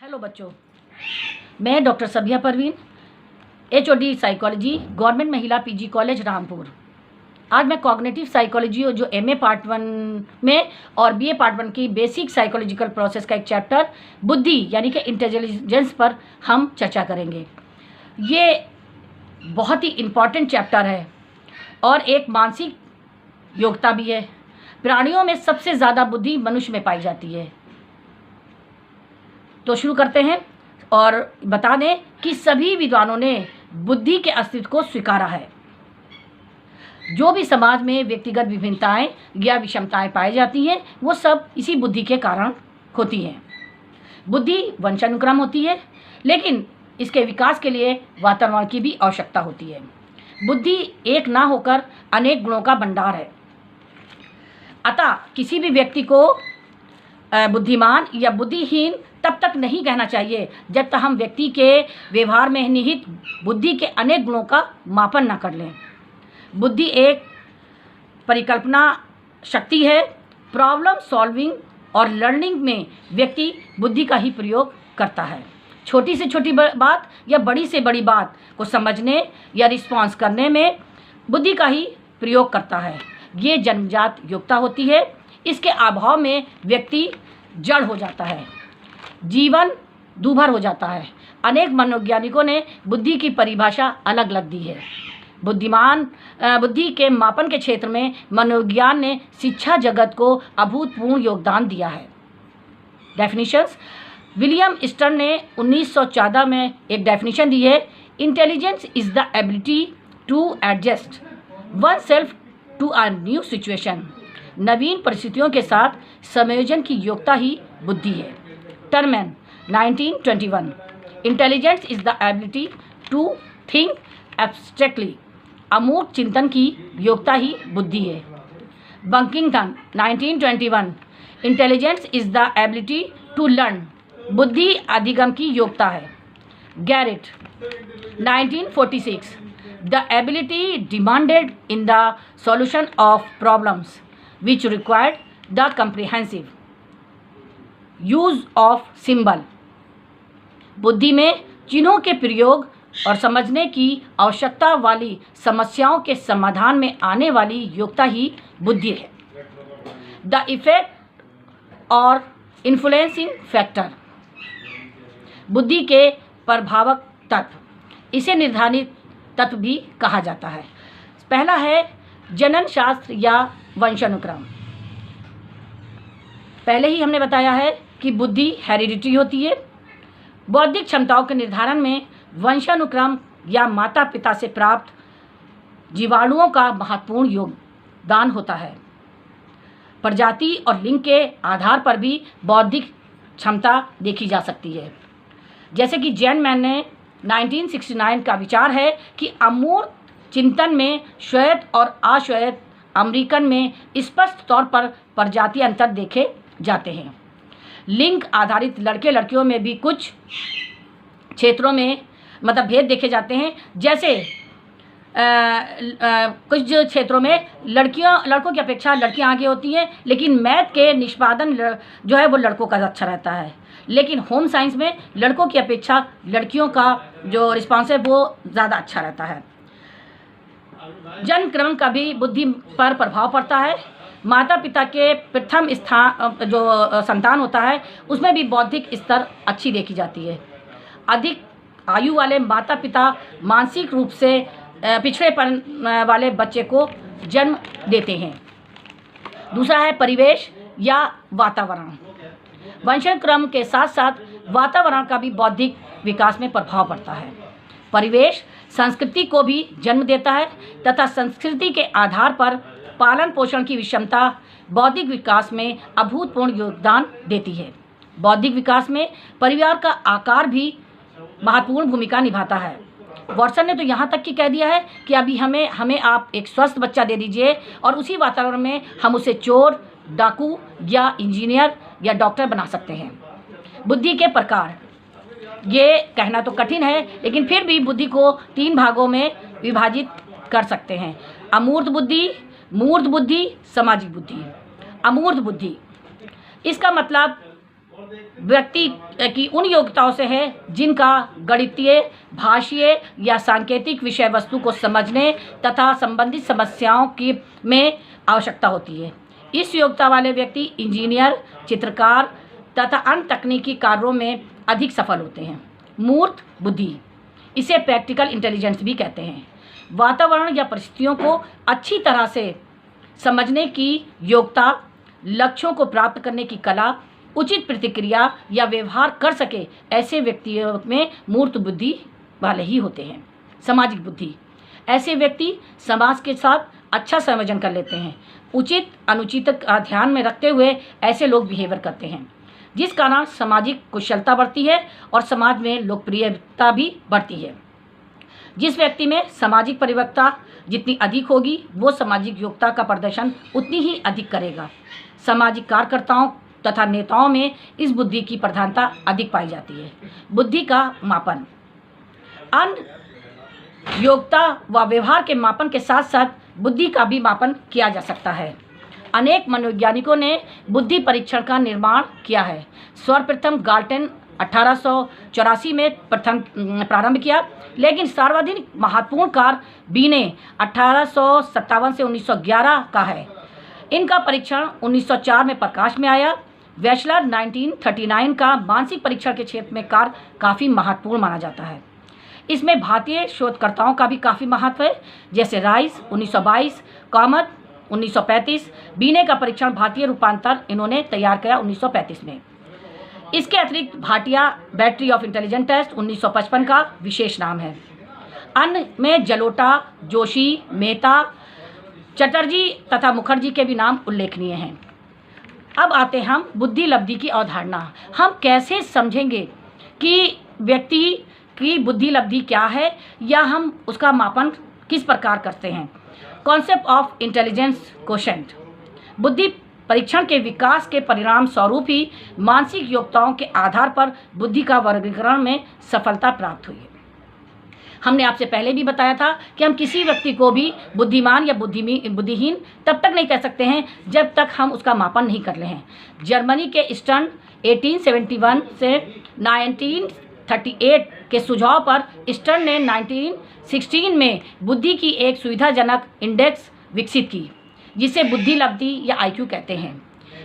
Hello बच्चों, मैं doctor सबिया Parveen, HOD psychology, government महिला PG कॉलेज रामपुर। आज मैं कॉग्निटिव साइकोलॉजी जो MA पार्ट 1 में और BA पार्ट 1 की बेसिक साइकोलॉजिकल प्रोसेस का एक चैप्टर बुद्धि यानी कि इंटेलिजेंस पर हम चर्चा करेंगे। ये बहुत ही इम्पॉर्टेंट चैप्टर है और एक मानसिक योग्यता भी है। प्राणियों में सबसे ज़्यादा बुद्धि मनुष्य में पाई जाती है। तो शुरू करते हैं और बता दें कि सभी विद्वानों ने बुद्धि के अस्तित्व को स्वीकारा है। जो भी समाज में व्यक्तिगत विभिन्नताएं या विषमताएं पाई जाती हैं वो सब इसी बुद्धि के कारण होती हैं। बुद्धि वंशानुक्रम होती है, लेकिन इसके विकास के लिए वातावरण की भी आवश्यकता होती है। बुद्धि एक ना होकर अनेक गुणों का भंडार है। अतः किसी भी व्यक्ति को बुद्धिमान या बुद्धिहीन तब तक नहीं कहना चाहिए जब तक हम व्यक्ति के व्यवहार में निहित बुद्धि के अनेक गुणों का मापन न कर लें। बुद्धि एक परिकल्पना शक्ति है। प्रॉब्लम सॉल्विंग और लर्निंग में व्यक्ति बुद्धि का ही प्रयोग करता है। छोटी से छोटी बात या बड़ी से बड़ी बात को समझने या रिस्पॉन्स करने में बुद्धि का ही प्रयोग करता है। ये जन्मजात योग्यता होती है। इसके अभाव में व्यक्ति जड़ हो जाता है, जीवन दूभर हो जाता है। अनेक मनोवैज्ञानिकों ने बुद्धि की परिभाषा अलग अलग दी है। बुद्धि के मापन के क्षेत्र में मनोविज्ञान ने शिक्षा जगत को अभूतपूर्व योगदान दिया है। डेफिनेशंस: विलियम स्टर्न ने 1914 में एक डेफिनेशन दी है। Intelligence is the ability to adjust oneself to a new situation. नवीन परिस्थितियों के साथ संयोजन की योग्यता ही बुद्धि है। Terman 1921। Intelligence is the ability to think abstractly. अमूर्त चिंतन की योग्यता ही बुद्धि है। बंकिंगटन 1921। Intelligence is the ability to learn. बुद्धि अधिगम की योग्यता है। Garrett 1946। The ability demanded in the solution of problems which required the comprehensive use of symbol। बुद्धि में चिन्हों के प्रयोग और समझने की आवश्यकता वाली समस्याओं के समाधान में आने वाली योग्यता ही बुद्धि है। द इफेक्ट और इन्फ्लुएंसिंग फैक्टर, बुद्धि के प्रभावक तत्व, इसे निर्धारित तत्व भी कहा जाता है। पहला है जनन शास्त्र या वंशानुक्रम। पहले ही हमने बताया है कि बुद्धि हेरिडिटी होती है। बौद्धिक क्षमताओं के निर्धारण में वंशानुक्रम या माता पिता से प्राप्त जीवाणुओं का महत्वपूर्ण योगदान होता है। प्रजाति और लिंग के आधार पर भी बौद्धिक क्षमता देखी जा सकती है। जैसे कि जैनमैन ने 1969 का विचार है कि अमूर्त चिंतन में श्वेत और अश्वेत अमेरिकन में स्पष्ट तौर पर प्रजातीय अंतर देखे जाते हैं। लिंग आधारित लड़के लड़कियों में भी कुछ क्षेत्रों में भेद देखे जाते हैं। जैसे कुछ क्षेत्रों में लड़कों की अपेक्षा लड़कियां आगे होती हैं, लेकिन मैथ के निष्पादन जो है वो लड़कों का अच्छा रहता है। लेकिन होम साइंस में लड़कों की अपेक्षा लड़कियों का जो रिस्पॉन्स है वो ज़्यादा अच्छा रहता है। जन्म क्रम का भी बुद्धि पर प्रभाव पड़ता है। माता पिता के प्रथम स्थान जो संतान होता है उसमें भी बौद्धिक स्तर अच्छी देखी जाती है। अधिक आयु वाले माता पिता मानसिक रूप से पिछड़ेपन वाले बच्चे को जन्म देते हैं। दूसरा है परिवेश या वातावरण। वंशानुक्रम के साथ साथ वातावरण का भी बौद्धिक विकास में प्रभाव पड़ता है। परिवेश संस्कृति को भी जन्म देता है तथा संस्कृति के आधार पर पालन पोषण की विषमता बौद्धिक विकास में अभूतपूर्व योगदान देती है। बौद्धिक विकास में परिवार का आकार भी महत्वपूर्ण भूमिका निभाता है। वॉटसन ने तो यहाँ तक कि कह दिया है कि अभी हमें आप एक स्वस्थ बच्चा दे दीजिए और उसी वातावरण में हम उसे चोर, डाकू या इंजीनियर या डॉक्टर बना सकते हैं। बुद्धि के प्रकार, ये कहना तो कठिन है, लेकिन फिर भी बुद्धि को 3 भागों में विभाजित कर सकते हैं। अमूर्त बुद्धि, मूर्त बुद्धि, सामाजिक बुद्धि। अमूर्त बुद्धि, इसका मतलब व्यक्ति की उन योग्यताओं से है जिनका गणितीय, भाषीय या सांकेतिक विषय वस्तु को समझने तथा संबंधित समस्याओं की में आवश्यकता होती है। इस योग्यता वाले व्यक्ति इंजीनियर, चित्रकार तथा अन्य तकनीकी कार्यों में अधिक सफल होते हैं। मूर्त बुद्धि, इसे प्रैक्टिकल इंटेलिजेंस भी कहते हैं। वातावरण या परिस्थितियों को अच्छी तरह से समझने की योग्यता, लक्ष्यों को प्राप्त करने की कला, उचित प्रतिक्रिया या व्यवहार कर सके, ऐसे व्यक्तियों में मूर्त बुद्धि वाले ही होते हैं। सामाजिक बुद्धि, ऐसे व्यक्ति समाज के साथ अच्छा संयोजन कर लेते हैं। उचित अनुचित का ध्यान में रखते हुए ऐसे लोग बिहेवियर करते हैं, जिस कारण सामाजिक कुशलता बढ़ती है और समाज में लोकप्रियता भी बढ़ती है। जिस व्यक्ति में सामाजिक परिपक्वता जितनी अधिक होगी, वो सामाजिक योग्यता का प्रदर्शन उतनी ही अधिक करेगा। सामाजिक कार्यकर्ताओं तथा नेताओं में इस बुद्धि की प्रधानता अधिक पाई जाती है। बुद्धि का मापन, अन्य योग्यता व व्यवहार के मापन के साथ साथ बुद्धि का भी मापन किया जा सकता है। अनेक मनोवैज्ञानिकों ने बुद्धि परीक्षण का निर्माण किया है। सर्वप्रथम गाल्टन 1884 में प्रारंभ किया, लेकिन सर्वाधिक महत्वपूर्ण कार्य बी ने 1857 से 1911 का है। इनका परीक्षण 1904 में प्रकाश में आया। वेशलर 1939 का मानसिक परीक्षण के क्षेत्र में कार्य काफ़ी महत्वपूर्ण माना जाता है। इसमें भारतीय शोधकर्ताओं का भी काफ़ी महत्व है, जैसे राइस 1922, कामत 1935। बीने का परीक्षण भारतीय रूपांतर इन्होंने तैयार किया 1935 में। इसके अतिरिक्त Bhatia battery of intelligence test 1955 का विशेष नाम है। अन्य में जलोटा, जोशी, मेहता, चटर्जी तथा मुखर्जी के भी नाम उल्लेखनीय हैं। अब आते हम बुद्धि लब्धि की अवधारणा। हम कैसे समझेंगे कि व्यक्ति की बुद्धि लब्धि क्या है या हम उसका मापन किस प्रकार करते हैं। कॉन्सेप्ट ऑफ इंटेलिजेंस कोशेंट, बुद्धि परीक्षण के विकास के परिणाम स्वरूप ही मानसिक योग्यताओं के आधार पर बुद्धि का वर्गीकरण में सफलता प्राप्त हुई है। हमने आपसे पहले भी बताया था कि हम किसी व्यक्ति को भी बुद्धिमान या बुद्धिहीन तब तक नहीं कह सकते हैं जब तक हम उसका मापन नहीं कर ले हैं। जर्मनी के स्टर्न 1871 से 1938 के सुझाव पर स्टर्न ने 1916 में बुद्धि की एक सुविधाजनक इंडेक्स विकसित की, जिसे बुद्धि लब्धि या IQ कहते हैं।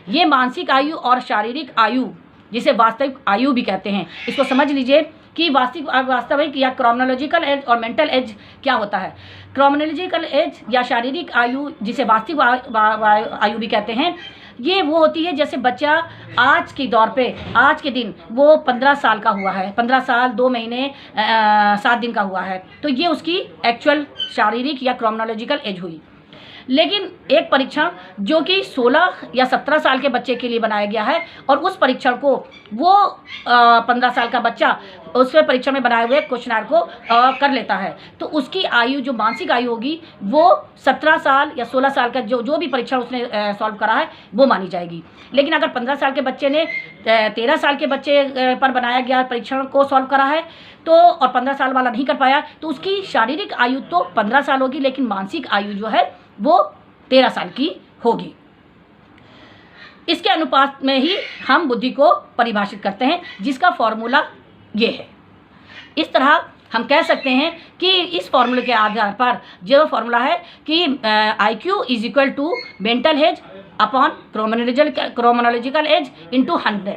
ये मानसिक आयु और शारीरिक आयु, जिसे वास्तविक आयु भी कहते हैं, इसको समझ लीजिए कि वास्तविक या क्रोनोलॉजिकल एज और मेंटल एज क्या होता है। क्रोनोलॉजिकल एज या शारीरिक आयु, जिसे वास्तविक आयु भी कहते हैं, ये वो होती है जैसे बच्चा आज के दौर पे, आज के दिन वो 15 साल का हुआ है, 15 साल 2 महीने 7 दिन का हुआ है, तो ये उसकी एक्चुअल शारीरिक या क्रोनोलॉजिकल एज हुई। लेकिन एक परीक्षण जो कि 16 या 17 साल के बच्चे के लिए बनाया गया है, और उस परीक्षण को वो 15 साल का बच्चा उसमें परीक्षण में बनाए हुए क्वेश्चनर को कर लेता है, तो उसकी आयु जो मानसिक आयु होगी वो 17 साल या 16 साल का जो भी परीक्षण उसने सॉल्व करा है वो मानी जाएगी। लेकिन अगर 15 साल के बच्चे ने 13 साल के बच्चे पर बनाया गया परीक्षण को सॉल्व करा है तो, और 15 साल वाला नहीं कर पाया, तो उसकी शारीरिक आयु तो 15 साल होगी, लेकिन मानसिक आयु जो है वो 13 साल की होगी। इसके अनुपात में ही हम बुद्धि को परिभाषित करते हैं, जिसका फॉर्मूला ये है। इस तरह हम कह सकते हैं कि इस फॉर्मूले के आधार पर जो फॉर्मूला है कि IQ is equal to mental age upon chronological age into 100।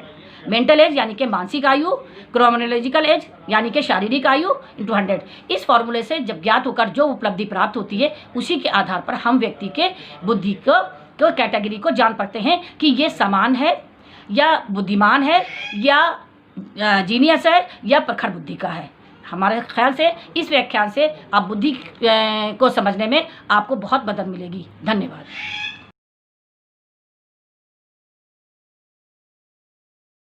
Mental age यानी कि मानसिक आयु, क्रोनोलॉजिकल एज यानी कि शारीरिक आयु इंटू 100। इस फॉर्मूले से जब ज्ञात होकर जो उपलब्धि प्राप्त होती है, उसी के आधार पर हम व्यक्ति के बुद्धि को कैटेगरी को जान पाते हैं कि ये समान है या बुद्धिमान है या जीनियस है या प्रखर बुद्धि का है। हमारे ख्याल से इस व्याख्यान से आप बुद्धि को समझने में आपको बहुत मदद मिलेगी। धन्यवाद।